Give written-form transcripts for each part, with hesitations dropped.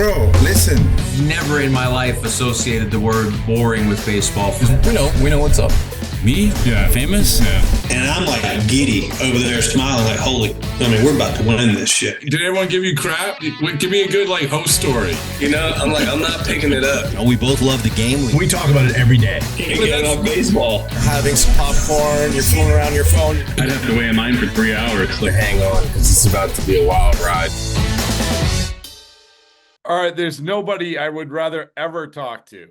Bro, listen. Never in my life associated the word boring with baseball. We know what's up. Me? Yeah. Famous? Yeah. And I'm like giddy over there smiling like, we're about to win this shit. Did everyone give you crap? Give me a good host story. I'm not picking it up. We both love the game. We talk about it every day. Can't get enough baseball. Having some popcorn, you're fooling around your phone. I'd have to wait in line for 3 hours. Hang on, because it's about to be a wild ride. All right, there's nobody I would rather ever talk to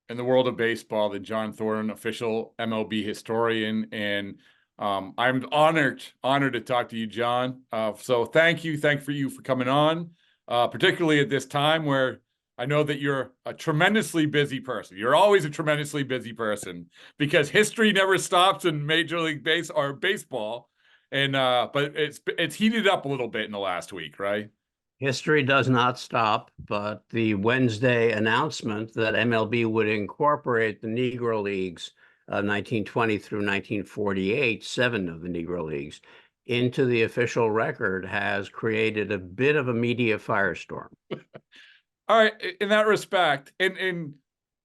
in the world of baseball than John Thorn, official MLB historian, and I'm honored to talk to you, John. So thank you for coming on, particularly at this time where I know that you're a tremendously busy person. You're always a tremendously busy person because history never stops in Major League Baseball, and but it's heated up a little bit in the last week, right? History does not stop, but the Wednesday announcement that MLB would incorporate the Negro Leagues, 1920 through 1948, 7 of the Negro Leagues, into the official record has created a bit of a media firestorm. All right, in that respect, and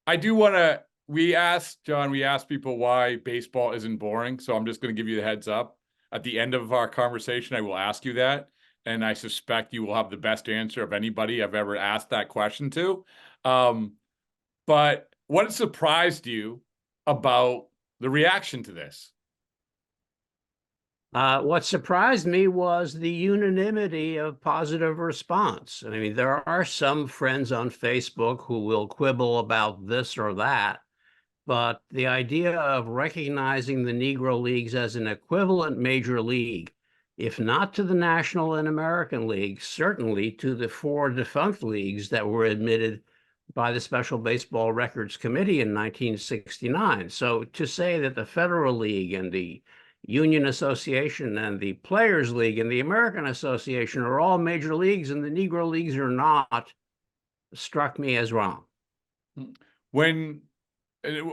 I do want to, we asked people why baseball isn't boring, so I'm just going to give you the heads up. At the end of our conversation, I will ask you that. And I suspect you will have the best answer of anybody I've ever asked that question to. But what surprised you about the reaction to this? What surprised me was the unanimity of positive response. I mean, there are some friends on Facebook who will quibble about this or that, but the idea of recognizing the Negro Leagues as an equivalent major league, if not to the National and American League, certainly to the 4 defunct leagues that were admitted by the Special Baseball Records Committee in 1969. So to say that the Federal League and the Union Association and the Players League and the American Association are all major leagues and the Negro Leagues are not, struck me as wrong. When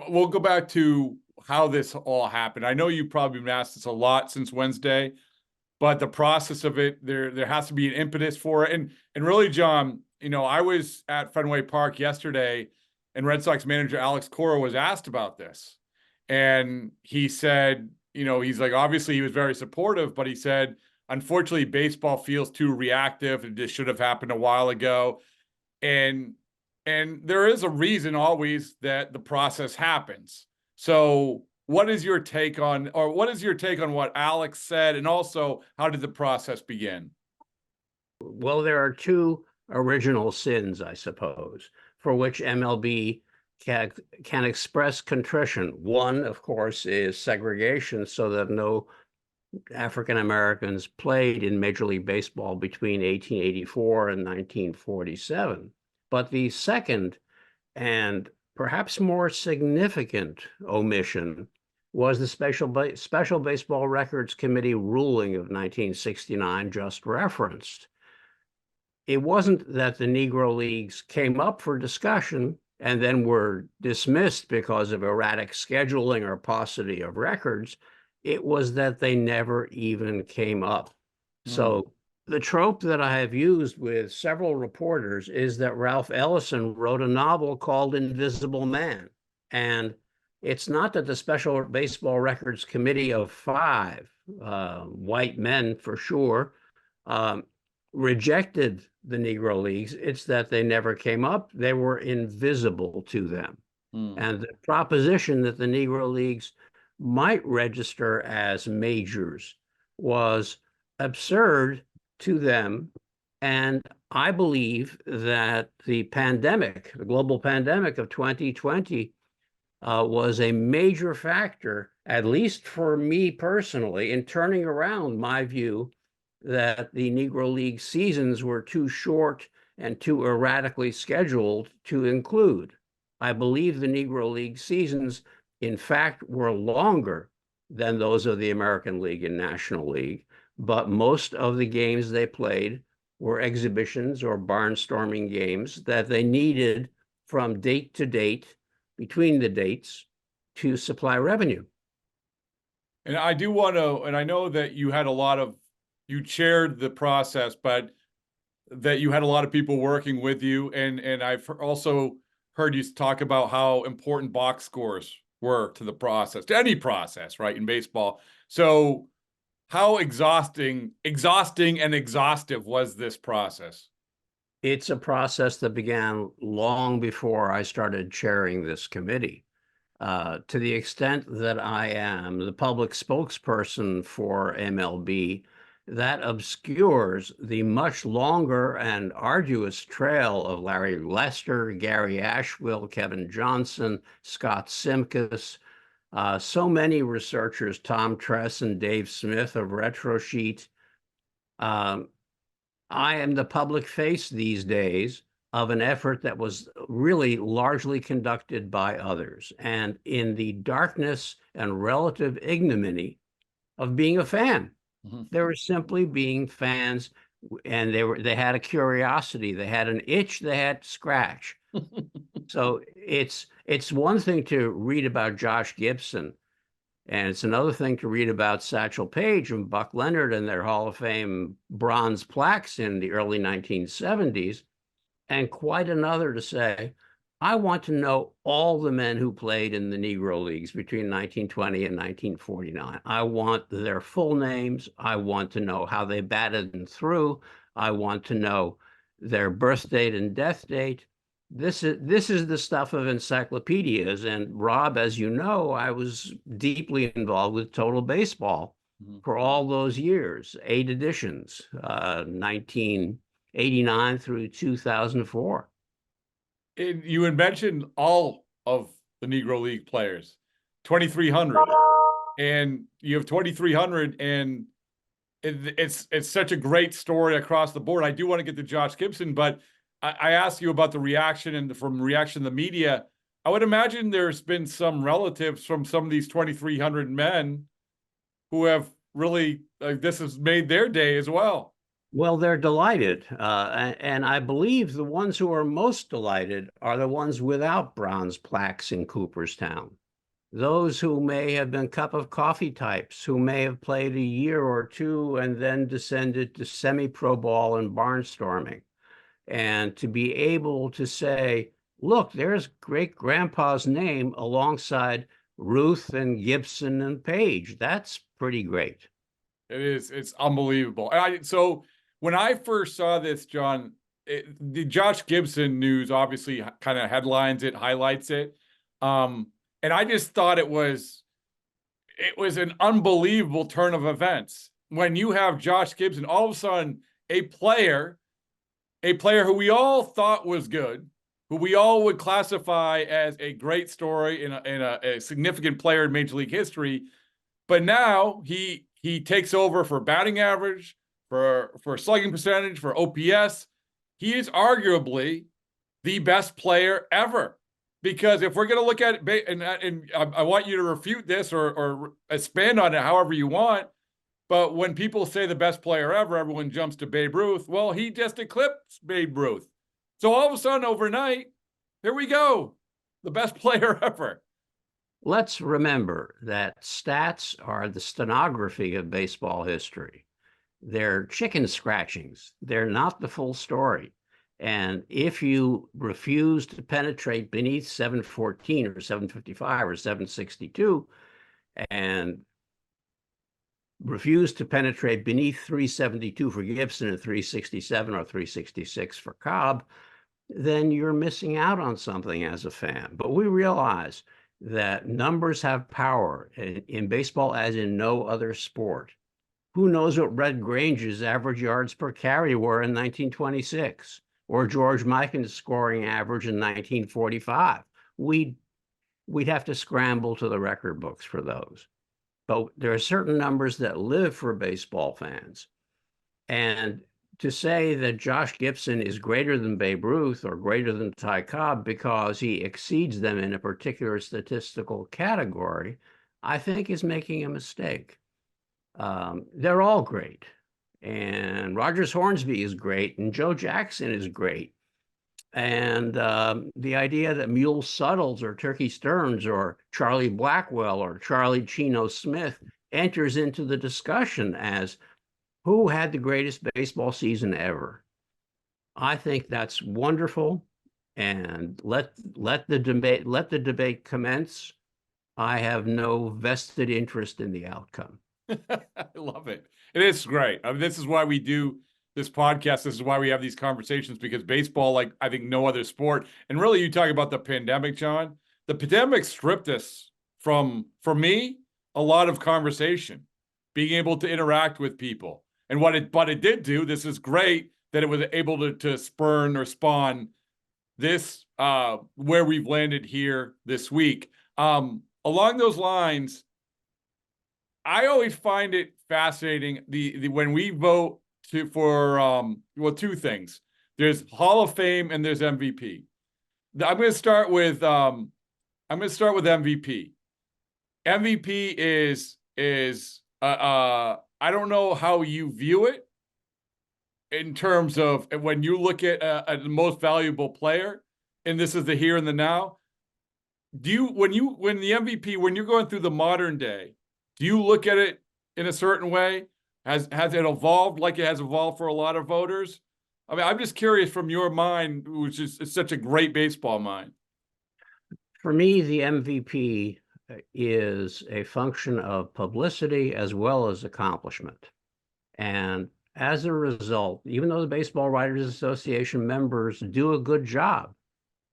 we'll go back to how this all happened. I know you've probably been asked this a lot since Wednesday, but the process of it, there has to be an impetus for it. And really, John, I was at Fenway Park yesterday, and Red Sox manager Alex Cora was asked about this. And he said, he's like, obviously he was very supportive, but he said, unfortunately, baseball feels too reactive. It just should have happened a while ago. And there is a reason always that the process happens. So what is your take on what Alex said? And also, how did the process begin? Well, there are 2 original sins, I suppose, for which MLB can express contrition. One, of course, is segregation, so that no African Americans played in Major League Baseball between 1884 and 1947. But the second, and perhaps more significant omission, was the Special Baseball Records Committee ruling of 1969 just referenced. It wasn't that the Negro Leagues came up for discussion and then were dismissed because of erratic scheduling or paucity of records. It was that they never even came up. So the trope that I have used with several reporters is that Ralph Ellison wrote a novel called Invisible Man. And it's not that the Special Baseball Records Committee of 5, white men for sure, rejected the Negro Leagues. It's that they never came up. They were invisible to them. And the proposition that the Negro Leagues might register as majors was absurd to them. And I believe that the global pandemic of 2020, was a major factor, at least for me personally, in turning around my view that the Negro League seasons were too short and too erratically scheduled to include. I believe the Negro League seasons, in fact, were longer than those of the American League and National League, but most of the games they played were exhibitions or barnstorming games that they needed from date to date, between the dates, to supply revenue. And I do want to, and I know that you chaired the process, but that you had a lot of people working with you, and I've also heard you talk about how important box scores were to the process, to any process, right, in baseball. So how exhausting and exhaustive was this process? It's a process that began long before I started chairing this committee. To the extent that I am the public spokesperson for MLB, that obscures the much longer and arduous trail of Larry Lester, Gary Asheville, Kevin Johnson, Scott Simkus, so many researchers, Tom Tress and Dave Smith of RetroSheet. I am the public face these days of an effort that was really largely conducted by others. And in the darkness and relative ignominy of being a fan, they were simply being fans, and they had a curiosity, they had an itch, they had to scratch. So it's one thing to read about Josh Gibson, and it's another thing to read about Satchel Paige and Buck Leonard and their Hall of Fame bronze plaques in the early 1970s. And quite another to say, I want to know all the men who played in the Negro Leagues between 1920 and 1949. I want their full names. I want to know how they batted and threw. I want to know their birth date and death date. This is the stuff of encyclopedias. And Rob, as you know, I was deeply involved with Total Baseball for all those years, 8 editions, 1989 through 2004. You had mentioned all of the Negro League players, 2,300, and you have 2,300, and it's such a great story across the board. I do want to get to Josh Gibson, but I asked you about the reaction, and from reaction of the media, I would imagine there's been some relatives from some of these 2,300 men who have really, this has made their day as well. Well, they're delighted. And I believe the ones who are most delighted are the ones without bronze plaques in Cooperstown. Those who may have been cup of coffee types, who may have played a year or two and then descended to semi-pro ball and barnstorming. And to be able to say, look, there's great grandpa's name alongside Ruth and Gibson and Page. That's pretty great. It is. It's unbelievable. So when I first saw this, John, the Josh Gibson news obviously kind of headlines it, highlights it. And I just thought it was an unbelievable turn of events. When you have Josh Gibson, all of a sudden, a player who we all thought was good, who we all would classify as a great story in a significant player in Major League history, but now he takes over for batting average, for slugging percentage, for OPS. He is arguably the best player ever. Because if we're going to look at it, and I want you to refute this or expand on it however you want, but when people say the best player ever, everyone jumps to Babe Ruth. Well, he just eclipsed Babe Ruth. So all of a sudden, overnight, here we go, the best player ever. Let's remember that stats are the stenography of baseball history. They're chicken scratchings. They're not the full story. And if you refuse to penetrate beneath 714 or 755 or 762 and refuse to penetrate beneath 372 for Gibson and 367 or 366 for Cobb, then you're missing out on something as a fan. But we realize that numbers have power in baseball as in no other sport. Who knows what Red Grange's average yards per carry were in 1926 or George Mikan's scoring average in 1945? We'd have to scramble to the record books for those. But there are certain numbers that live for baseball fans. And to say that Josh Gibson is greater than Babe Ruth or greater than Ty Cobb because he exceeds them in a particular statistical category, I think is making a mistake. They're all great. And Rogers Hornsby is great, and Joe Jackson is great. And the idea that Mule Suttles or Turkey Stearns or Charlie Blackwell or Charlie Chino Smith enters into the discussion as who had the greatest baseball season ever. I think that's wonderful, and let the debate commence. I have no vested interest in the outcome. I love it. It is great. I mean, this is why we do this podcast. This is why we have these conversations, because baseball, like I think no other sport, and really you talk about the pandemic, John, the pandemic stripped us from, for me, a lot of conversation, being able to interact with people. And but it did do, this is great that it was able to spurn or spawn this, where we've landed here this week. Along those lines, I always find it fascinating the when we vote for well, two things. There's Hall of Fame and there's MVP. I'm going to start with MVP. MVP is I don't know how you view it in terms of when you look at the most valuable player, and this is the here and the now. Do you when the MVP, when you're going through the modern day, do you look at it in a certain way? Has it evolved like it has evolved for a lot of voters? I mean, I'm just curious from your mind, which is such a great baseball mind. For me, the MVP is a function of publicity as well as accomplishment. And as a result, even though the Baseball Writers Association members do a good job,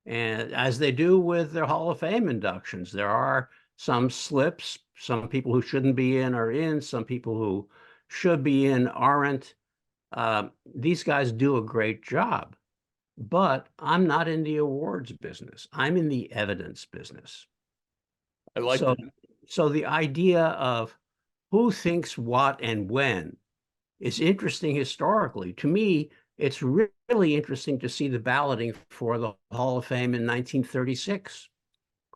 and as they do with their Hall of Fame inductions, there are some slips, some people who shouldn't be in are in, some people who should be in aren't. These guys do a great job, but I'm not in the awards business. I'm in the evidence business. I like so, that. So the idea of who thinks what and when is interesting historically. To me, it's really interesting to see the balloting for the Hall of Fame in 1936.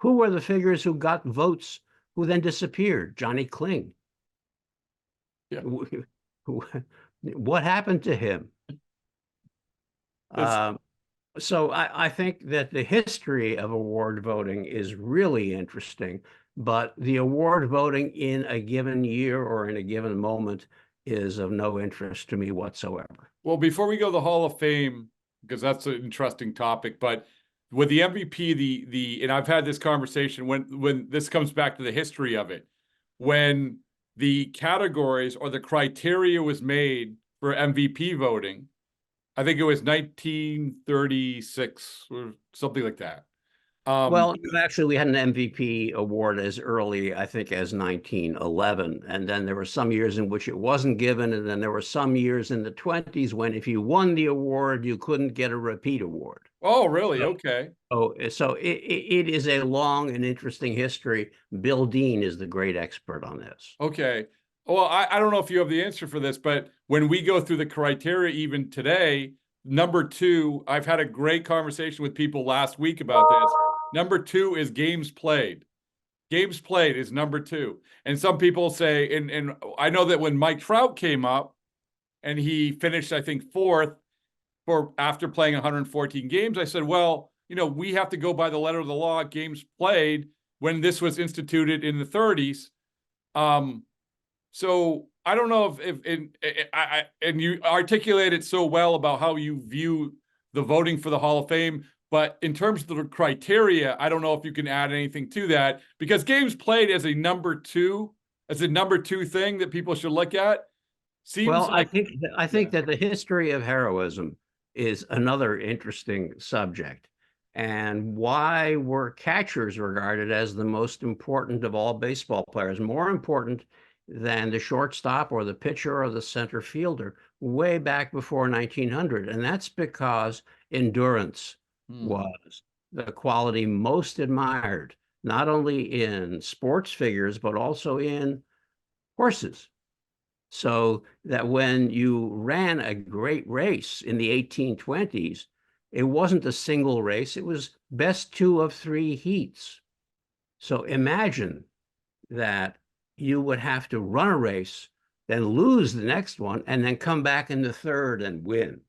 Who were the figures who got votes who then disappeared? Johnny Kling. Yeah. What happened to him? So I think that the history of award voting is really interesting, but the award voting in a given year or in a given moment is of no interest to me whatsoever. Well, before we go to the Hall of Fame, because that's an interesting topic, but with the MVP, and I've had this conversation when this comes back to the history of it, when the categories or the criteria was made for MVP voting, I think it was 1936 or something like that. Well, actually, we had an MVP award as early, I think, as 1911. And then there were some years in which it wasn't given. And then there were some years in the 20s when if you won the award, you couldn't get a repeat award. Oh, really? Okay. So it is a long and interesting history. Bill Dean is the great expert on this. Okay. Well, I don't know if you have the answer for this, but when we go through the criteria even today, number 2, I've had a great conversation with people last week about this. Number 2 is games played. Games played is number 2. And some people say, and I know that when Mike Trout came up and he finished, I think, 4th after playing 114 games, I said, well, you know, we have to go by the letter of the law, games played, when this was instituted in the 30s. So I don't know if and you articulate it so well about how you view the voting for the Hall of Fame, but in terms of the criteria, I don't know if you can add anything to that, because games played as a number 2 thing that people should look at. Seems well, like, I think that the history of heroism is another interesting subject. And why were catchers regarded as the most important of all baseball players, more important than the shortstop or the pitcher or the center fielder way back before 1900? And that's because endurance was the quality most admired, not only in sports figures, but also in horses. So that when you ran a great race in the 1820s, it wasn't a single race, it was best 2 of 3 heats. So imagine that you would have to run a race, then lose the next one, and then come back in the 3rd and win.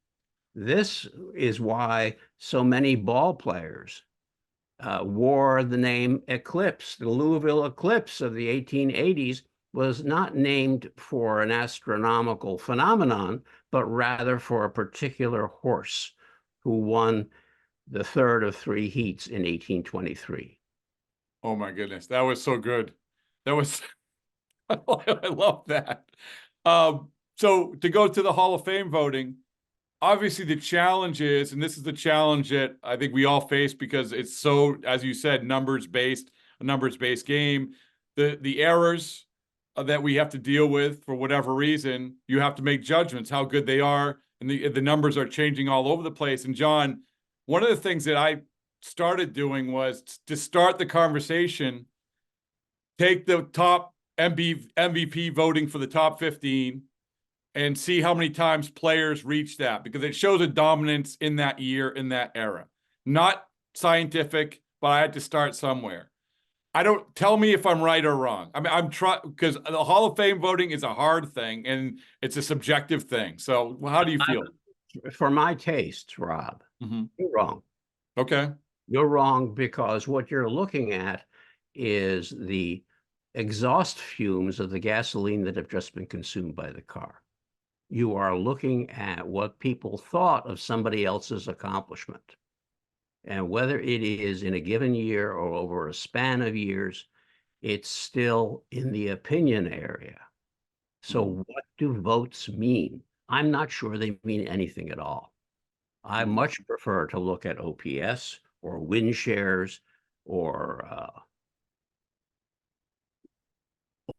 This is why so many ball players wore the name Eclipse. The Louisville Eclipse of the 1880s was not named for an astronomical phenomenon, but rather for a particular horse who won the third of 3 heats in 1823. Oh my goodness, that was so good. That was I love that. So to go to the Hall of Fame voting, obviously the challenge is, and this is the challenge that I think we all face because it's so, as you said, a numbers-based game. The errors that we have to deal with for whatever reason, you have to make judgments how good they are, and the numbers are changing all over the place. And John, one of the things that I started doing was to start the conversation, take the top MVP voting for the top 15 and see how many times players reach that, because it shows a dominance in that year, in that era. Not scientific, but I had to start somewhere. Tell me if I'm right or wrong. I mean, I'm trying, because the Hall of Fame voting is a hard thing and it's a subjective thing. So how do you feel? For my tastes, Rob, you're wrong. Okay. You're wrong because what you're looking at is the exhaust fumes of the gasoline that have just been consumed by the car. You are looking at what people thought of somebody else's accomplishment. And whether it is in a given year or over a span of years, it's still in the opinion area. So what do votes mean? I'm not sure they mean anything at all. I much prefer to look at OPS or win shares or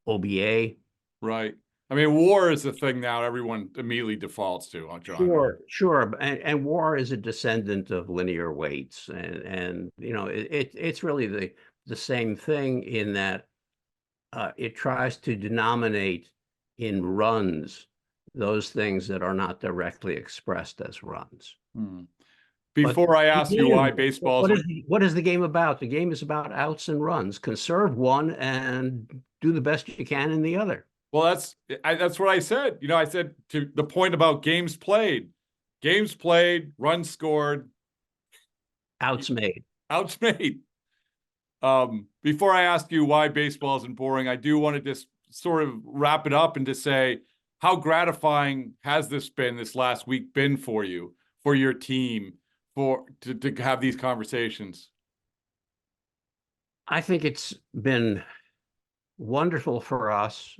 OBA. Right. I mean, WAR is the thing now everyone immediately defaults to, John. Sure. And WAR is a descendant of linear weights. And you know, it's really the same thing in that it tries to denominate in runs those things that are not directly expressed as runs. Before I ask you why baseball what is the game about? The game is about outs and runs. Conserve one and do the best you can in the other. Well, that's what I said. You know, I said to the point about games played, runs scored, outs made. Before I ask you why baseball isn't boring, I do want to just sort of wrap it up and just say, how gratifying has this last week been for you, for your team, to have these conversations? I think it's been wonderful for us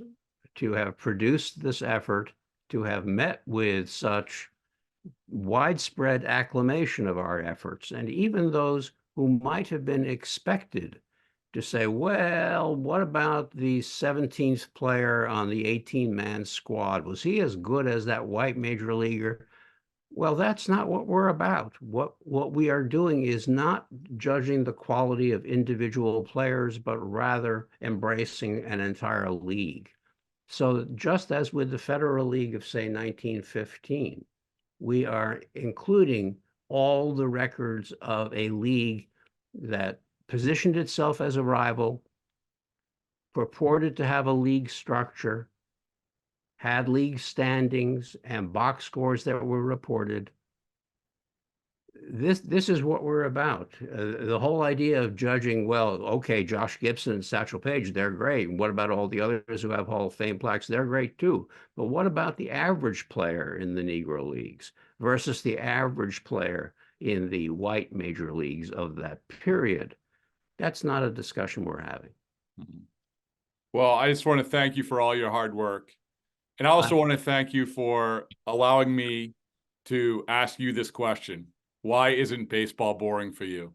to have produced this effort, to have met with such widespread acclamation of our efforts, and even those who might have been expected to say, well, what about the 17th player on the 18-man squad? Was he as good as that white major leaguer? Well, that's not what we're about. What we are doing is not judging the quality of individual players, but rather embracing an entire league. So just as with the Federal League of, say, 1915, we are including all the records of a league that positioned itself as a rival, purported to have a league structure, had league standings and box scores that were reported. This is what we're about. The whole idea of judging, well, okay, Josh Gibson and Satchel Paige, they're great. What about all the others who have Hall of Fame plaques? They're great too. But what about the average player in the Negro Leagues versus the average player in the white major leagues of that period? That's not a discussion we're having. Well, I just want to thank you for all your hard work. And I also want to thank you for allowing me to ask you this question. Why isn't baseball boring for you?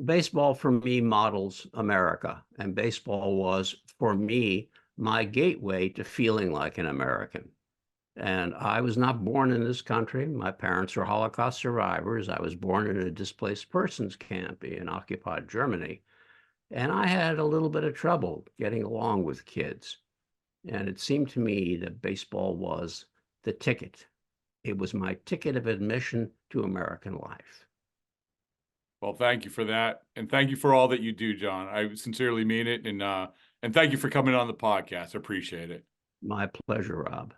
Baseball for me models America, and baseball was, for me, my gateway to feeling like an American. And I was not born in this country. My parents are Holocaust survivors. I was born in a displaced persons camp in occupied Germany. And I had a little bit of trouble getting along with kids. And it seemed to me that baseball was the ticket. It was my ticket of admission to American life. Well, thank you for that. And thank you for all that you do, John. I sincerely mean it. And thank you for coming on the podcast. I appreciate it. My pleasure, Rob.